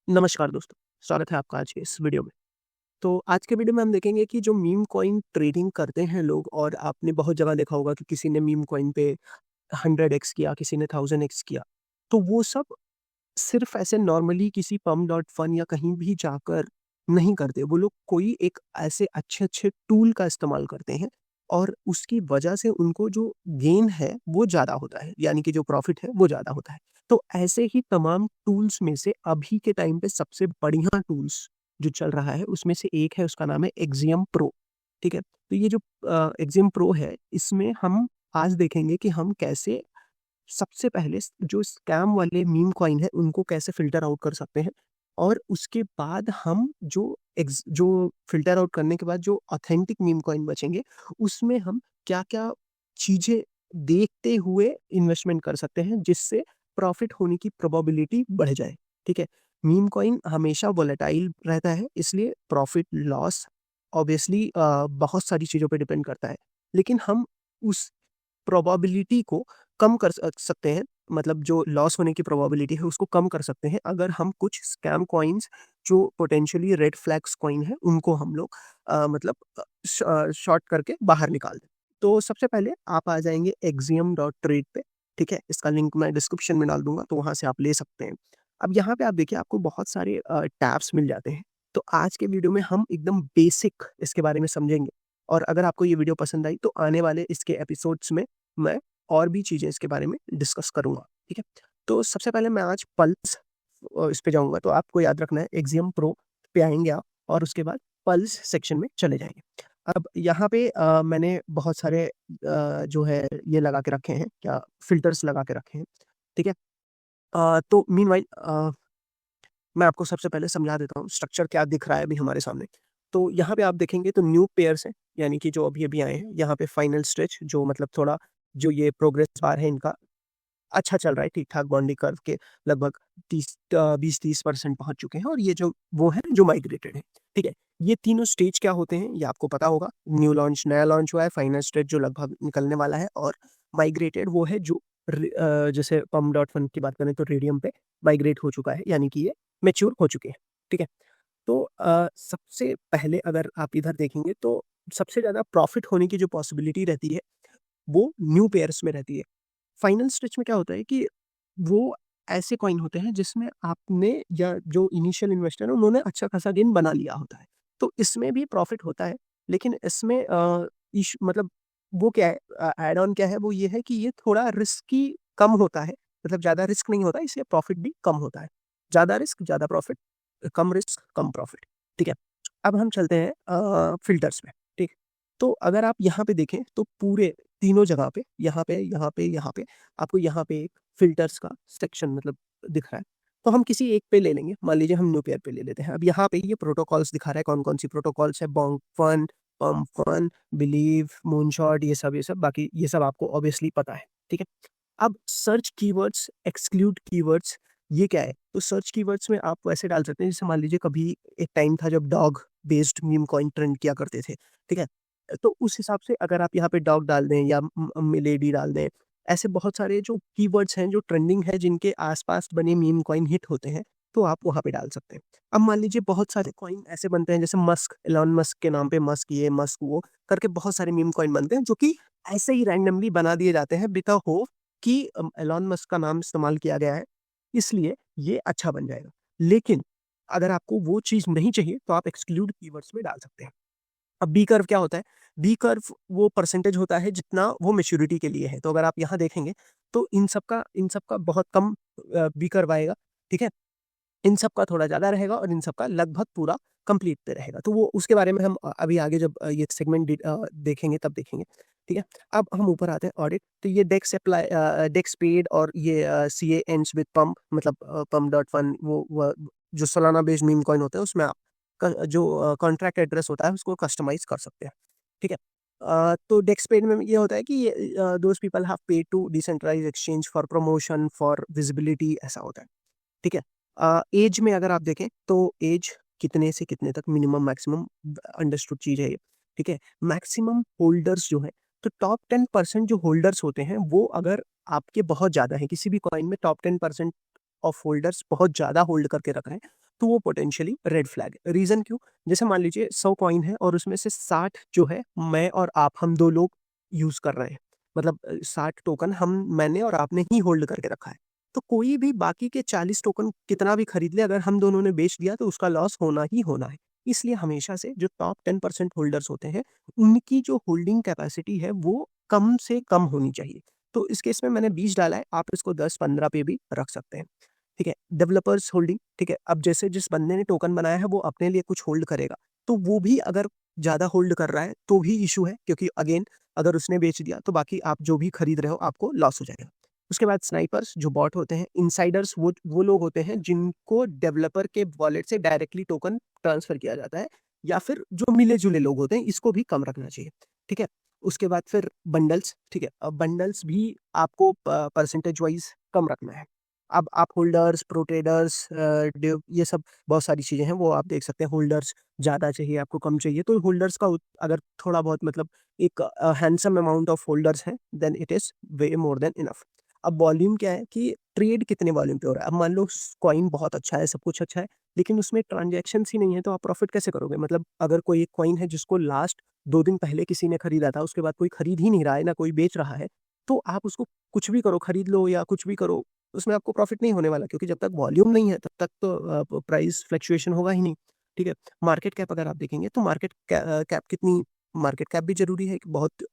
नमस्कार दोस्तों, स्वागत है आपका आज के इस वीडियो में। तो आज के वीडियो में हम देखेंगे कि जो मीम कॉइन ट्रेडिंग करते हैं लोग और आपने बहुत जगह देखा होगा कि किसी ने मीम कॉइन पे 100x किया, किसी ने 1000x किया। तो वो सब सिर्फ़ ऐसे नॉर्मली किसी पम्प डॉट फन या कहीं भी जाकर नहीं करते। वो लोग कोई एक ऐसे अच्छे-अच्छे टूल का इस्तेमाल करते हैं और उसकी वजह से उनको जो गेन है वो ज़्यादा होता है, यानी कि जो प्रॉफ़िट है वो ज़्यादा होता है। तो ऐसे ही तमाम टूल्स में से अभी के टाइम पे सबसे बढ़िया टूल्स जो चल रहा है उसमें से एक है, उसका नाम है एक्सियम प्रो, ठीक है? तो ये जो एक्सियम प्रो है, इसमें हम आज देखेंगे कि हम कैसे सबसे पहले जो स्कैम वाले मीम कॉइन है उनको कैसे फ़िल्टर आउट कर सकते हैं और उसके बाद हम जो फ़िल्टर आउट करने के बाद जो ऑथेंटिक मीम कॉइन बचेंगे, उसमें हम क्या-क्या चीज़ें देखते हुए इन्वेस्टमेंट कर सकते हैं, जिससे प्रॉफ़िट होने की प्रोबेबिलिटी बढ़ जाए, ठीक है? मीम कॉइन हमेशा वोलेटाइल रहता है, इसलिए प्रॉफ़िट लॉस ऑब्वियसली बहुत सारी चीज़ों पे डिपेंड करता है। लेकिन हम उस प्रोबेबिलिटी को कम कर सकते हैं, मतलब जो लॉस होने की प्रोबेबिलिटी है उसको कम कर सकते हैं अगर हम कुछ स्कैम कॉइन्स जो पोटेंशियली रेड फ्लैग्स कॉइन है उनको हम लोग मतलब शॉर्ट करके बाहर निकाल दें। तो सबसे पहले आप आ जाएँगे axiom.trade पे, ठीक है? इसका लिंक मैं डिस्क्रिप्शन में डाल दूँगा तो वहाँ से आप ले सकते हैं। अब यहाँ पे आप देखिए आपको बहुत सारे टैब्स मिल जाते हैं। तो आज के वीडियो में हम एकदम बेसिक इसके बारे में समझेंगे और अगर आपको ये वीडियो पसंद आई तो आने वाले इसके एपिसोड्स में मैं और भी चीज़ें इसके बारे में डिस्कस करूँगा, ठीक है? तो सबसे पहले मैं आज पल्स इस पे जाऊँगा, तो आपको याद रखना है एक्सियम प्रो पे आएँगे आप और उसके बाद पल्स सेक्शन में चले जाएँगे। अब यहाँ पे मैंने बहुत सारे जो है ये लगा के रखे हैं, क्या फ़िल्टर्स लगा के रखे हैं, ठीक है? तो मीनव्हाइल मैं आपको सबसे पहले समझा देता हूँ स्ट्रक्चर क्या दिख रहा है अभी हमारे सामने। तो यहाँ पे आप देखेंगे तो न्यू पेयर्स हैं, यानी कि जो अभी-अभी आए हैं। यहाँ पे फाइनल स्ट्रेच जो मतलब थोड़ा जो ये प्रोग्रेस बार है इनका अच्छा चल रहा है, ठीक-ठाक बॉन्डिंग कर्व के लगभग 20-30% पहुँच चुके हैं और ये जो वो हैं जो माइग्रेटेड हैं, ठीक है? ये तीनों स्टेज क्या होते हैं, ये आपको पता होगा। न्यू लॉन्च नया लॉन्च हुआ है, फाइनल स्टेज जो लगभग निकलने वाला है और माइग्रेटेड वो है जो जैसे पम्प डॉट फंड की बात करें तो रेडियम पे माइग्रेट हो चुका है, यानी कि ये मैच्योर हो चुके हैं, ठीक है? तो सबसे पहले अगर आप इधर देखेंगे तो सबसे ज़्यादा प्रॉफ़िट होने की जो पॉसिबिलिटी रहती है, वो न्यू पेयर्स में रहती है। फाइनल स्टेज में क्या होता है कि वो ऐसे कॉइन होते हैं जिसमें आपने या जो इनिशियल इन्वेस्टर है उन्होंने अच्छा खासा गेन बना लिया होता है। तो इसमें भी प्रॉफ़िट होता है, लेकिन इसमें मतलब वो क्या है ऐड ऑन क्या है वो ये है कि ये थोड़ा रिस्की कम होता है, मतलब ज़्यादा रिस्क नहीं होता इसलिए प्रॉफ़िट भी कम होता है। ज़्यादा रिस्क, ज़्यादा प्रॉफ़िट, कम रिस्क, कम प्रॉफ़िट, ठीक है? अब हम चलते हैं फ़िल्टर्स में, ठीक? तो अगर आप यहाँ पे देखें तो पूरे तीनों जगह पे, यहाँ पे आपको यहाँ पे एक फ़िल्टर्स का सेक्शन मतलब दिख रहा है। तो हम किसी एक पे ले लेंगे, मान लीजिए हम न्यू पेयर पे ले लेते हैं। अब यहाँ पे ये प्रोटोकॉल्स दिखा रहा है कौन-कौन सी प्रोटोकॉल्स है, Bonk fun, Pump fun, Believe, Moonshot ये सब बाकी ये सब आपको ऑब्वियसली पता है, ठीक है? अब सर्च कीवर्ड्स, एक्सक्लूड कीवर्ड्स ये क्या है? तो सर्च कीवर्ड्स में आप वैसे डाल सकते हैं जैसे मान लीजिए कभी एक टाइम था जब dog based meme coin trend किया करते थे, ठीक है? तो उस हिसाब से अगर आप यहाँ पे डॉग डाल दें या मिलेडी डाल दें, ऐसे बहुत सारे जो कीवर्ड्स हैं जो ट्रेंडिंग है जिनके आस-पास बने मीम कॉइन हिट होते हैं, तो आप वहाँ पे डाल सकते हैं। अब मान लीजिए बहुत सारे कॉइन ऐसे बनते हैं जैसे मस्क, एलन मस्क के नाम पे मस्क ये, मस्क वो करके बहुत सारे मीम कॉइन बनते हैं जो कि ऐसे ही रैंडमली बना दिए जाते हैं बिकॉज़ होप कि एलन मस्क का नाम इस्तेमाल किया गया है, इसलिए ये अच्छा बन जाएगा। लेकिन अगर आपको वो चीज़ नहीं चाहिए तो आप एक्सक्लूड कीवर्ड्स में डाल सकते हैं। अब बी कर्व क्या होता है? बी कर्व वो परसेंटेज होता है जितना वो मैच्योरिटी के लिए है। तो अगर आप यहाँ देखेंगे तो इन सब का बहुत कम बी कर्व आएगा, ठीक है? इन सब का थोड़ा ज़्यादा रहेगा और इन सब का लगभग पूरा कंप्लीट पे रहेगा। तो वो उसके बारे में हम अभी आगे जब ये सेगमेंट देखेंगे तब देखेंगे, ठीक है? अब हम ऊपर आते हैं ऑडिट, तो ये डेक्स पेड और ये सीए एंड्स विद पम्प मतलब पम्प डॉट फन वो जो सोलाना बेस्ड मीम कॉइन होता है उसमें आप जो कॉन्ट्रैक्ट एड्रेस होता है उसको कस्टमाइज़ कर सकते हैं, ठीक है? तो डेक्स पेड में ये होता है कि ये those people have paid to decentralised exchange for promotion, for visibility ऐसा होता है, ठीक है? ऐज में अगर आप देखें तो ऐज कितने से कितने तक मिनिमम मैक्सिमम अंडरस्टूड चीज़ है ये, ठीक है? मैक्सिमम होल्डर्स जो हैं, तो टॉप 10% जो होल्डर्स होते हैं वो अगर आपके बहुत ज़्यादा हैं, किसी भी कॉइन में टॉप 10% ऑफ होल्डर्स बहुत ज़्यादा होल्ड करके रख रहे हैं, तो वो पोटेंशियली रेड फ्लैग है। रीज़न क्यों? जैसे मान लीजिए 100 कॉइन है और उसमें से 60 जो है मैं और आप हम 2 लोग यूज़ कर रहे हैं। मतलब 60 टोकन मैंने और आपने ही होल्ड करके रखा है। तो कोई भी बाकी के 40 टोकन कितना भी खरीद ले, अगर हम दोनों ने बेच दिया तो उसका लॉस होना ही होना है। इसलिए हमेशा से जो टॉप 10% होल्डर्स होते हैं, उनकी जो होल्डिंग कैपेसिटी है वो कम से कम होनी चाहिए। तो इस केस में मैंने 20 डाला है, आप इसको 10-15 पे भी रख सकते हैं। ठीक है? डेवलपर्स होल्डिंग, ठीक है? अब जैसे जिस बंदे ने टोकन बनाया है वो अपने लिए कुछ होल्ड करेगा, तो वो भी अगर ज़्यादा होल्ड कर रहा है तो भी इश्यू है, क्योंकि अगेन अगर उसने बेच दिया तो बाकी आप जो भी खरीद रहे हो आपको लॉस हो जाएगा। उसके बाद स्नाइपर्स जो बॉट होते हैं, इनसाइडर्स वो लोग होते हैं जिनको डेवलपर के वॉलेट से डायरेक्टली टोकन ट्रांसफर किया जाता है, या फिर जो मिले-जुले लोग होते हैं, इसको भी कम रखना चाहिए। ठीक है? उसके बाद फिर बंडल्स, ठीक है? अब बंडल्स भी आपको परसेंटेज वाइज़ कम रखना है। अब आप होल्डर्स, प्रो ट्रेडर्स, डिव ये सब बहुत सारी चीज़ें हैं, वो आप देख सकते हैं। होल्डर्स ज़्यादा चाहिए, आपको कम चाहिए, तो होल्डर्स का अगर थोड़ा बहुत मतलब एक हैंडसम अमाउंट ऑफ होल्डर्स हैं, then it is way more than enough. अब वॉल्यूम क्या है कि ट्रेड कितने वॉल्यूम पे हो रहा है। अब मान लो कॉइन बहुत अच्छा है, सब कुछ अच्छा है, लेकिन उसमें ट्रांज़ैक्शंस ही नहीं है, तो आप प्रॉफ़िट कैसे करोगे? मतलब अगर कोई एक कॉइन है जिसको लास्ट 2 दिन पहले किसी ने खरीदा था, उसके बाद कोई खरीद ही नहीं रहा है, ना कोई बेच रहा है, तो आप उसको कुछ भी करो, खरीद लो या कुछ भी करो, उसमें आपको प्रॉफ़िट नहीं होने वाला, क्योंकि जब तक वॉल्यूम नहीं है, तब तक तो प्राइस फ्लक्चुएशन होगा ही नहीं। ठीक है? मार्केट कैप अगर आप देखेंगे तो कैप कितनी, मार्केट कैप भी ज़रूरी है कि बहुत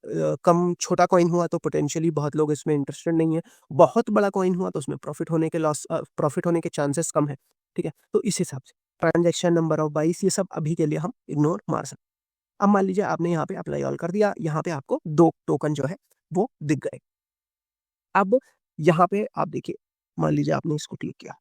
कम छोटा कॉइन हुआ तो पोटेंशियली बहुत लोग इसमें इंटरेस्टेड नहीं है। बहुत बड़ा कॉइन हुआ तो उसमें प्रॉफ़िट होने के चांसेस कम है। ठीक है? तो इस हिसाब से ट्रांज़ैक्शन नंबर ऑफ बाइस ये सब अभी के लिए हम इग्नोर मार सकते हैं। अब मान लीजिए आपने यहाँ पे अप्लाई ऑल कर दिया, यहाँ पे आपको 2 टोकन जो है वो दिख गए। अब यहाँ पे आप देखिए, मान लीजिए आपने इसको क्लिक किया,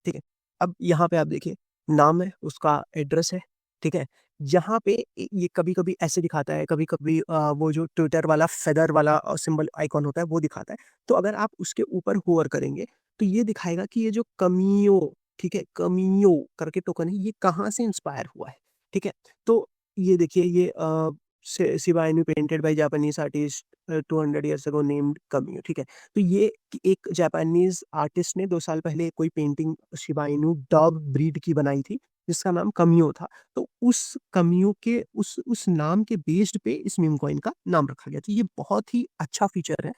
ठीक है? अब यहाँ पे आप देखिए, नाम है, उसका एड्रेस है, ठीक है? यहाँ पे ये कभी-कभी ऐसे दिखाता है, कभी-कभी वो जो ट्विटर वाला फेदर वाला सिंबल आइकॉन होता है वो दिखाता है। तो अगर आप उसके ऊपर होवर करेंगे, तो ये दिखाएगा कि ये जो कमियो, ठीक है? कमियो करके टोकन है, ये कहाँ से इंस्पायर हुआ है, ठीक है? तो ये देखिए, ये Shiba Inu painted by Japanese artist 200 years ago named Kamio, ठीक है? तो ये कि एक जापानीज़ आर्टिस्ट ने 2 साल पहले कोई painting Shiba Inu dog breed की बनाई थी, जिसका नाम कमियो था। तो उस कमियो के उस नाम के बेस्ड पे इस मीम कॉइन का नाम रखा गया। तो ये बहुत ही अच्छा फीचर है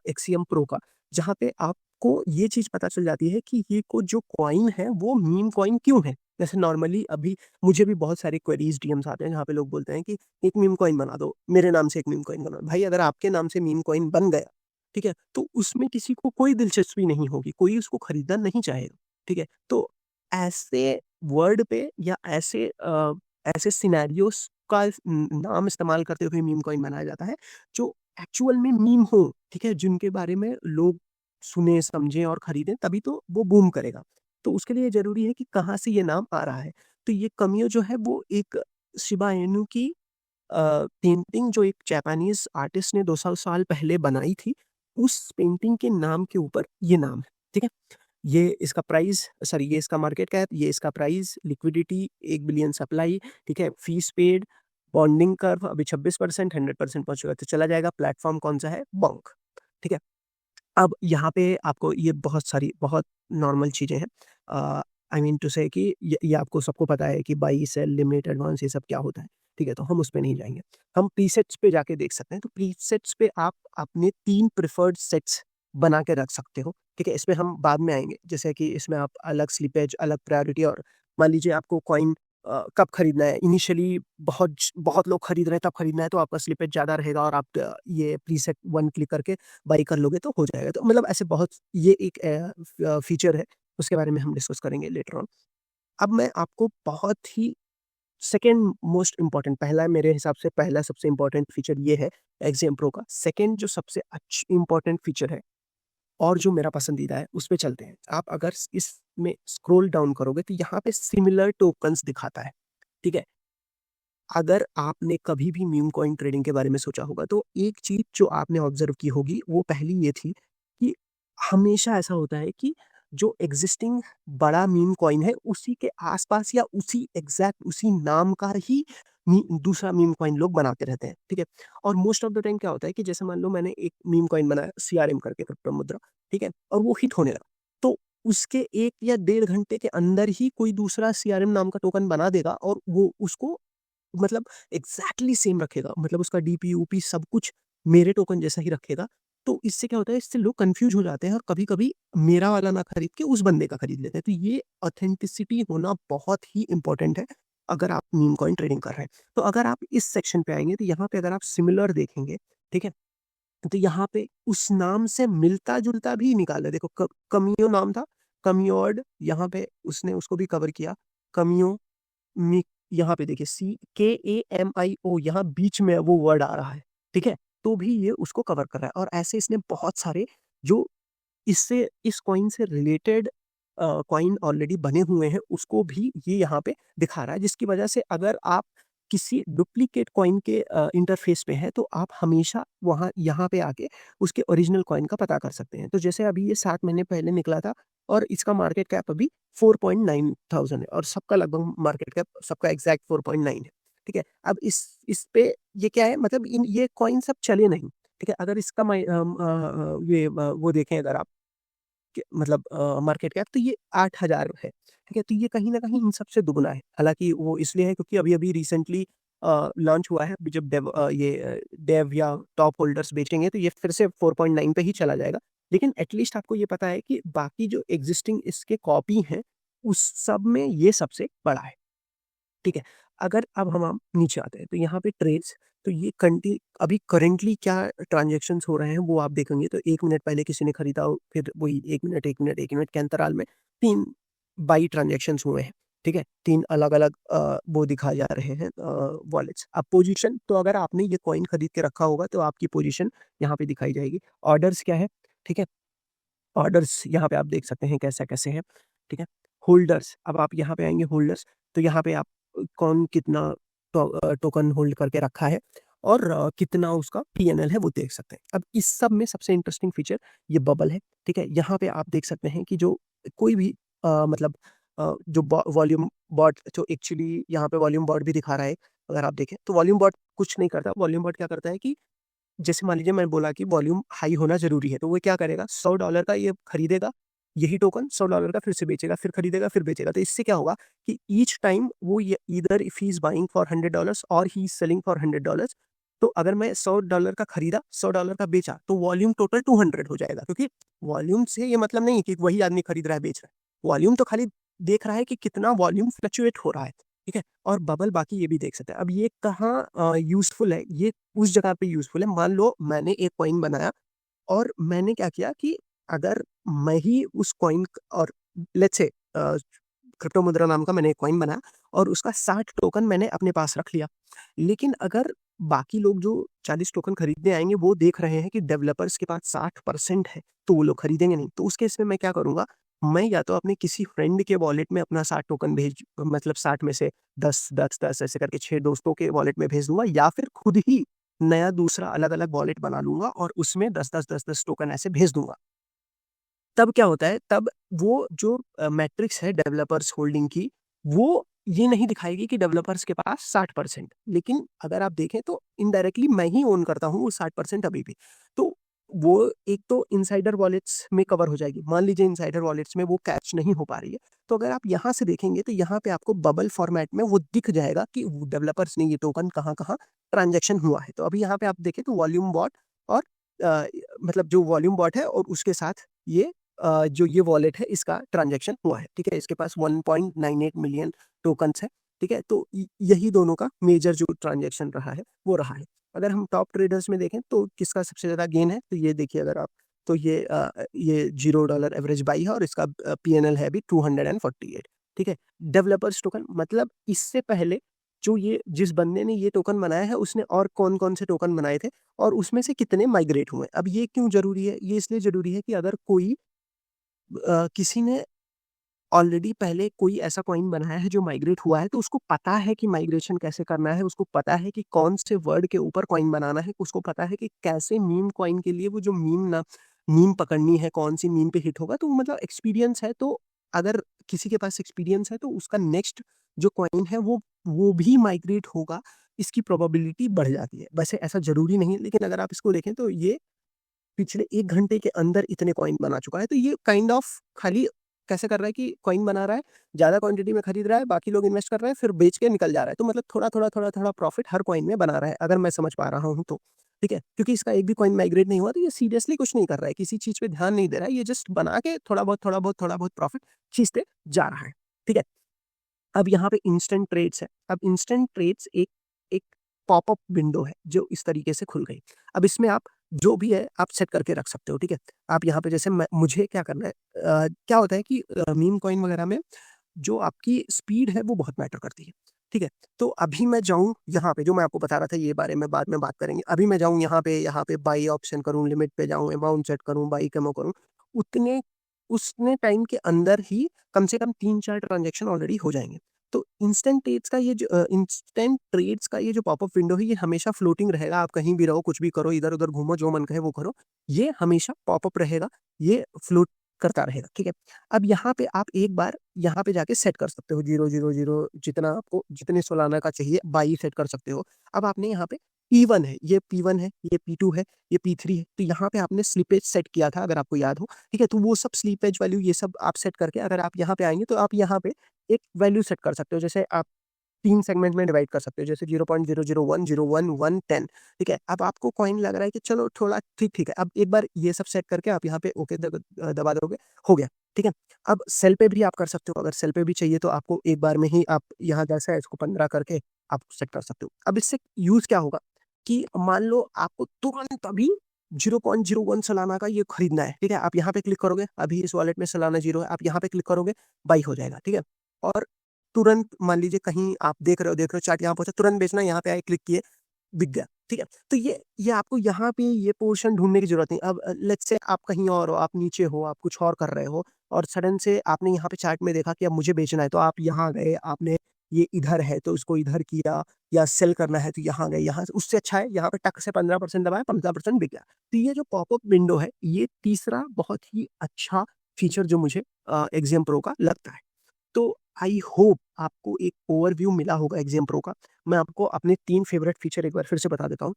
एक्सियम प्रो का, जहाँ पे आपको ये चीज़ पता चल जाती है कि ये जो कॉइन है वो मीम कॉइन क्यों है? जैसे नॉर्मली अभी मुझे भी बहुत सारे क्वेरीज़, डीएम्स आते हैं जहाँ पे लोग बोलते हैं कि एक मीम कॉइन बना दो, मेरे नाम से एक मीम कॉइन बना दो। भाई अगर आपके नाम से मीम कॉइन बन गया, ठीक है? तो उसमें किसी को कोई दिलचस्पी नहीं होगी, कोई उसको खरीदना नहीं चाहेगा, ठीक है? तो ऐसे वर्ड पे या ऐसे सिनेरियोस का नाम इस्तेमाल करते हुए मीम कॉइन बनाया जाता है, जो एक्चुअल में मीम हो, ठीक है? जिनके बारे में लोग सुने, समझें और खरीदें, तभी तो वो बूम करेगा। तो उसके लिए ज़रूरी है कि कहाँ से ये नाम आ रहा है। तो ये कमियो जो है वो एक शिबा इनु की पेंटिंग जो एक जापानीज़ आर्टिस्ट ने 200 साल पहले बनाई थी, उस पेंटिंग के नाम के ऊपर ये नाम है, ठीक है? ये इसका मार्केट कैप, ये इसका प्राइस, लिक्विडिटी 1 बिलियन सप्लाई, ठीक है? फीस पेड, बॉन्डिंग कर्व अभी 26%, 100% पहुँच चुका है, तो चला जाएगा। प्लेटफ़ॉर्म कौन-सा है? bonk, ठीक है? अब यहाँ पे आपको ये बहुत नॉर्मल चीज़ें हैं। आई मीन टू से कि ये आपको सबको पता है कि बाई, सेल, लिमिट, एडवांस ये सब क्या होता है, ठीक है? तो हम उसपे नहीं जाएँगे। हम प्रीसेट्स पे जाके देख सकते हैं, तो प्रीसेट्स पे आप अपने 3 प्रेफर्ड सेट्स बना के रख सकते हो, ठीक है? इसमें हम बाद में आएँगे, जैसे कि इसमें आप अलग स्लिपेज, अलग प्रायोरिटी, और मान लीजिए आपको कॉइन कब खरीदना है, इनिशियली बहुत लोग खरीद रहे हैं तब खरीदना है, तो आपका स्लिपेज ज़्यादा रहेगा और आप ये प्रीसेट 1 क्लिक करके बाई कर लोगे तो हो जाएगा। तो मतलब ऐसे बहुत, ये एक फीचर है, उसके बारे में हम डिस्कस करेंगे लेटर ऑन। अब मैं आपको बहुत ही सेकंड मोस्ट इम्पोर्टेंट, पहला मेरे हिसाब से पहला सबसे इम्पोर्टेंट फीचर ये है एक्सियम प्रो का। सेकंड जो सबसे इम्पोर्टेंट फीचर है और जो मेरा पसंदीदा है, उस पे चलते हैं। आप अगर इसमें स्क्रॉल डाउन करोगे तो यहाँ पे सिमिलर टोकन्स दिखाता है, ठीक है? अगर आपने कभी भी मीम कॉइन ट्रेडिंग के बारे में सोचा होगा, तो एक चीज़ जो आपने ऑब्ज़र्व की होगी, वो पहली ये थी कि हमेशा ऐसा होता है कि जो एग्जिस्टिंग बड़ा मीम कॉइन है उसी के आसपास या उसी एग्जैक्ट उसी नाम का ही दूसरा मीम कॉइन लोग बनाते रहते हैं, ठीक है। और मोस्ट ऑफ द टाइम क्या होता है कि जैसे मान लो मैंने एक मीम कॉइन बनाया सीआरएम करके, क्रिप्टो मुद्रा, ठीक है, और वो हिट होने लगा, तो उसके 1 या 1.5 घंटे के अंदर ही कोई दूसरा सीआरएम नाम का टोकन बना देगा और वो उसको मतलब एग्जैक्टली सेम रखेगा, मतलब उसका डीपी ऊपी सब कुछ मेरे टोकन जैसा ही रखेगा। तो इससे क्या होता है, इससे लोग कंफ्यूज हो जाते हैं और कभी कभी मेरा वाला ना खरीद के उस बंदे का खरीद लेते हैं। तो ये ऑथेंटिसिटी होना बहुत ही इंपॉर्टेंट है अगर आप मीम कॉइन ट्रेडिंग कर रहे हैं। तो अगर आप इस सेक्शन पे आएंगे तो यहाँ पे अगर आप सिमिलर देखेंगे, ठीक है, तो यहाँ पे उस नाम से मिलता जुलता भी निकाला, देखो कमियो नाम था, कमियोड, यहाँ पे उसने उसको भी कवर किया, कमियो मी, यहाँ पे देखिए CKAMIO, यहाँ बीच में वो वर्ड आ रहा है, ठीक है, तो भी ये उसको कवर कर रहा है। और ऐसे इसने बहुत सारे जो इससे इस कॉइन से रिलेटेड कॉइन ऑलरेडी बने हुए हैं उसको भी ये यहाँ पे दिखा रहा है, जिसकी वजह से अगर आप किसी डुप्लीकेट कॉइन के इंटरफेस पे हैं तो आप हमेशा वहाँ यहाँ पे आके उसके ओरिजिनल कॉइन का पता कर सकते हैं। तो जैसे अभी ये 7 महीने पहले निकला था और इसका मार्केट कैप अभी 4.9 थाउजेंड है और सबका लगभग मार्केट कैप सबका एग्जैक्ट 4.9 है, ठीक है। अब इस पे ये क्या है, मतलब ये कॉइन सब चले नहीं, ठीक है। अगर इसका वो देखें अगर आप मतलब मार्केट कैप, तो ये 8,000 है, ठीक है। तो ये कहीं न कहीं इन सबसे दुगुना है। हालाँकि वो इसलिए है क्योंकि अभी-अभी रिसेंटली लॉन्च हुआ है। अभी जब डेव या टॉप होल्डर्स बेचेंगे तो ये फिर से 4.9 पे ही चला जाएगा। लेकिन एट लीस्ट आपको ये पता है कि बाकी जो एक्जिस्टिंग इसके कॉपी हैं, उस सब में ये सबसे बड़ा है। ठीक है। अगर अब हम नीचे आते हैं तो यहाँ पे ट्रेड्स, तो ये कंटी अभी करंटली क्या ट्रांज़ैक्शंस हो रहे हैं वो आप देखेंगे तो 1 मिनट पहले किसी ने खरीदा हो, फिर वही 1 मिनट, 1 मिनट, 1 मिनट के अंतराल में 3 बाई ट्रांज़ैक्शंस हुए हैं, ठीक है? 3 अलग-अलग वो दिखाए जा रहे हैं वॉलेट्स। अब पोज़ीशन, तो अगर आपने ये कॉइन खरीद के रखा होगा तो आपकी पोज़ीशन यहाँ पे दिखाई जाएगी। ऑर्डर्स क्या है, ठीक है? ऑर्डर्स यहाँ पे आप देख सकते हैं कैसे-कैसे हैं, ठीक है? होल्डर्स, अब आप यहाँ पे आएँगे होल्डर्स, तो यहाँ पे आप कौन कितना टोकन होल्ड करके रखा है और कितना उसका पीएनएल है वो देख सकते हैं। अब इस सब में सबसे इंटरेस्टिंग फीचर ये बबल है, ठीक है? यहाँ पे आप देख सकते हैं कि जो कोई भी मतलब जो वॉल्यूम बॉट जो एक्चुअली यहाँ पे वॉल्यूम बॉट भी दिखा रहा है, अगर आप देखें तो वॉल्यूम बॉट कुछ नहीं करता। वॉल्यूम बॉट क्या करता है कि जैसे मान लीजिए मैंने बोला कि वॉल्यूम हाई होना ज़रूरी है, तो वो क्या करेगा, $100 का ये खरीदेगा, यही टोकन $100 का फिर से बेचेगा, फिर खरीदेगा, फिर बेचेगा। तो इससे क्या होगा कि ईच टाइम वो ये either if he is buying for $100 और ही इज़ सेलिंग फॉर $100, तो अगर मैं $100 का खरीदा, $100 का बेचा, तो वॉल्यूम टोटल 200 हो जाएगा, क्योंकि वॉल्यूम से ये मतलब नहीं है कि वही आदमी खरीद रहा है, बेच रहा है। वॉल्यूम तो खाली देख रहा है कि कितना वॉल्यूम फ्लक्चुएट हो रहा है, ठीक है? और बबल बाकी ये भी देख सकते हैं। अब ये कहाँ यूज़फुल है, ये उस जगह पे यूज़फुल है, मान लो मैंने एक कॉइन बनाया और मैंने क्या किया कि अगर मैं ही उस कॉइन और लेट्स से क्रिप्टो मुद्रा नाम का मैंने एक कॉइन बनाया और उसका 60 टोकन मैंने अपने पास रख लिया। लेकिन अगर बाकी लोग जो 40 टोकन खरीदने आएँगे वो देख रहे हैं कि डेवलपर्स के पास 60% है, तो वो लोग खरीदेंगे नहीं। तो उस केस में मैं क्या करूँगा, मैं या तो अपने किसी फ्रेंड के वॉलेट में अपना 60 टोकन भेज, मतलब 60 में से 10, 10, 10 ऐसे करके 6 दोस्तों के वॉलेट में भेज दूँगा, या फिर खुद ही नया दूसरा अलग-अलग वॉलेट बना लूँगा और उसमें 10-10, 10-10 टोकन ऐसे भेज दूँगा। तब क्या होता है, तब वो जो मैट्रिक्स है डेवलपर्स होल्डिंग की, वो ये नहीं दिखाएगी कि डेवलपर्स के पास 60%, लेकिन अगर आप देखें तो इनडायरेक्टली मैं ही ओन करता हूँ वो 60% अभी भी। तो वो एक तो इनसाइडर वॉलेट्स में कवर हो जाएगी। मान लीजिए इनसाइडर वॉलेट्स में वो कैच नहीं हो पा रही है, तो अगर आप यहाँ से देखेंगे तो यहाँ पे आपको बबल फॉर्मेट में वो दिख जाएगा कि डेवलपर्स ने ये टोकन कहाँ-कहाँ ट्रांज़ैक्शन हुआ है। तो अभी यहाँ पे आप देखें तो वॉल्यूम बॉट और अ, मतलब जो वॉल्यूम बॉट है और उसके साथ ये जो ये वॉलेट है इसका ट्रांज़ैक्शन हुआ है, ठीक है? इसके पास 1.98 मिलियन टोकन्स हैं, ठीक है? तो यही दोनों का मेजर जो ट्रांज़ैक्शन रहा है, वो रहा है। अगर हम टॉप ट्रेडर्स में देखें तो किसका सबसे ज़्यादा गेन है, तो ये देखिए अगर आप, तो ये $0 एवरेज बाई है और इसका पीएनएल है अभी 248, ठीक है? डेवलपर्स टोकन, मतलब इससे पहले जो ये जिस बंदे ने ये टोकन बनाया है उसने और कौन-कौन से टोकन बनाए थे और उसमें से कितने माइग्रेट हुए। अब ये क्यों ज़रूरी है? ये इसलिए ज़रूरी है कि अगर कोई किसी ने ऑलरेडी पहले कोई ऐसा कॉइन बनाया है जो माइग्रेट हुआ है, तो उसको पता है कि माइग्रेशन कैसे करना है, उसको पता है कि कौन से वर्ड के ऊपर कॉइन बनाना है, उसको पता है कि कैसे मीम कॉइन के लिए वो जो मीम ना मीम पकड़नी है, कौन सी मीम पे हिट होगा, तो मतलब एक्सपीरियंस है। तो अगर किसी के पास एक्सपीरियंस है तो उसका नेक्स्ट जो कॉइन है वो भी माइग्रेट होगा, इसकी प्रोबेबिलिटी बढ़ जाती है। वैसे ऐसा ज़रूरी नहीं है, लेकिन अगर आप इसको देखें तो ये पिछले 1 घंटे के अंदर इतने कॉइन बना चुका है। तो ये काइंड ऑफ खाली कैसे कर रहा है कि कॉइन बना रहा है, ज़्यादा क्वांटिटी में खरीद रहा है, बाकी लोग इन्वेस्ट कर रहे हैं, फिर बेच के निकल जा रहा है। तो मतलब थोड़ा-थोड़ा, थोड़ा-थोड़ा प्रॉफिट हर कॉइन में बना रहा है, अगर मैं समझ पा रहा हूँ तो। ठीक है? क्योंकि इसका एक भी कॉइन माइग्रेट नहीं हुआ, तो ये सीरियसली कुछ नहीं कर रहा है, किसी चीज़ पे ध्यान नहीं दे रहा है, ये जस्ट बना के थोड़ा बहुत, थोड़ा बहुत, थोड़ा बहुत प्रॉफिट खींचते जा रहा है। ठीक है? अब यहाँ पे इंस्टेंट ट्रेड्स है। अब इंस्टेंट ट्रेड्स एक एक पॉपअप विंडो है जो इस तरीके से खुल गई। अब इसमें आप जो भी है आप सेट करके रख सकते हो, ठीक है? आप यहाँ पे जैसे मुझे क्या करना है, क्या होता है कि मीम कॉइन वगैरह में जो आपकी स्पीड है वो बहुत मैटर करती है, ठीक है? तो अभी मैं जाऊँ यहाँ पे, जो मैं आपको बता रहा था ये बारे में बाद में बात करेंगे। अभी मैं जाऊँ यहाँ पे बाई ऑप्शन करूँ, लिमिट पे जाऊँ, अमाउंट सेट करूँ, बाई कमो करूँ, उतने उतने टाइम के अंदर ही कम से कम 3-4 ट्रांज़ैक्शन ऑलरेडी हो जाएँगे। तो इंस्टेंट ट्रेड्स का ये जो पॉपअप विंडो है, ये हमेशा फ्लोटिंग रहेगा। आप कहीं भी रहो, कुछ भी करो, इधर-उधर घूमो, जो मन कहे वो करो। ये हमेशा पॉपअप रहेगा, ये फ्लोट करता रहेगा, ठीक है? अब यहाँ पे आप एक बार यहाँ पे जाके सेट कर सकते हो 0.00 जितना आपको जितने सालाना का चाहिए बाई सेट कर सकते हो। अब आपने यहाँ पे P1 है, ये P1 है, ये P2 है, ये P3 है। तो यहाँ पे आपने स्लिपेज सेट किया था अगर आपको याद हो, ठीक है? तो वो सब स्लिपेज वैल्यू ये सब आप सेट करके अगर आप यहाँ पे आएँगे तो आप यहाँ पे एक वैल्यू सेट कर सकते हो। जैसे आप 3 सेगमेंट में डिवाइड कर सकते हो, जैसे 0.001, 01, 1, 10, ठीक है? अब आपको कॉइन लग रहा है कि चलो थोड़ा ठीक है। अब एक बार ये सब सेट करके आप यहाँ पे ओके दबा दोगे, हो गया, ठीक है? अब सेल पे भी आप कर सकते हो, अगर सेल पे भी चाहिए तो आपको एक बार में ही आप यहाँ जैसा है इसको 15 करके आप सेट कर सकते हो। अब इससे यूज़ क्या होगा कि मान लो आपको तुरंत अभी 0.01 सालाना का ये खरीदना है, ठीक है? आप यहाँ पे क्लिक करोगे, अभी इस वॉलेट में सालाना 0 है, आप यहाँ पे क्लिक करोगे, बाई हो जाएगा, ठीक है? और तुरंत मान लीजिए कहीं आप देख रहे हो चार्ट यहाँ पहुँचा, तुरंत बेचना है, यहाँ पे आए क्लिक किए, बिक गया, ठीक है? तो ये आपको यहाँ पे ये पोर्शन ढूँढने की ज़रूरत नहीं। अब लेट्स से आप कहीं और हो, आप नीचे हो, आप कुछ और कर रहे हो और सडन से आपने यहाँ पे चार्ट में देखा कि अब मुझे बेचना है, तो आप यहाँ गए, आपने ये इधर है तो इसको इधर किया या सेल करना है तो यहाँ गए, यहाँ से उससे अच्छा है यहाँ पे टक से 15% दबाया, 15% बिक गया। तो ये जो पॉपअप विंडो है, ये तीसरा बहुत ही अच्छा फीचर जो मुझे एक्सिम प्रो का लगता है। तो आई होप आपको एक ओवरव्यू मिला होगा एक्सिम प्रो का। मैं आपको अपने 3 फेवरेट फीचर एक बार फिर से बता देता हूँ।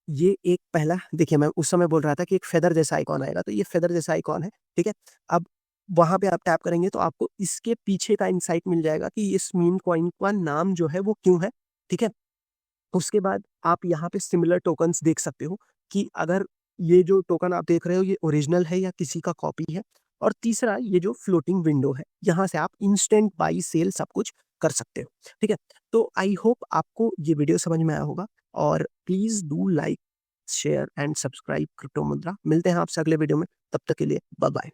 ये एक पहला देखिए मैं उस समय बोल रहा था कि एक फेदर जैसा आइकॉन आएगा, तो ये फेदर जैसा आइकॉन है, ठीक है? अब वहाँ पे आप टैप करेंगे तो आपको इसके पीछे का इनसाइट मिल जाएगा कि इस मीम कॉइन का नाम जो है वो क्यों है, ठीक है? उसके बाद आप यहाँ पे सिमिलर टोकन्स देख सकते हो कि अगर ये जो टोकन आप देख रहे हो ये ओरिजिनल है या किसी का कॉपी है। और तीसरा ये जो फ्लोटिंग विंडो है, यहाँ से आप इंस्टेंट बाई सेल सब कुछ कर सकते हो, ठीक है? तो आई होप आपको ये वीडियो समझ में आया होगा और please do like, share and subscribe crypto मुद्रा। मिलते हैं आपसे अगले वीडियो में, तब तक के लिए बाय बाय।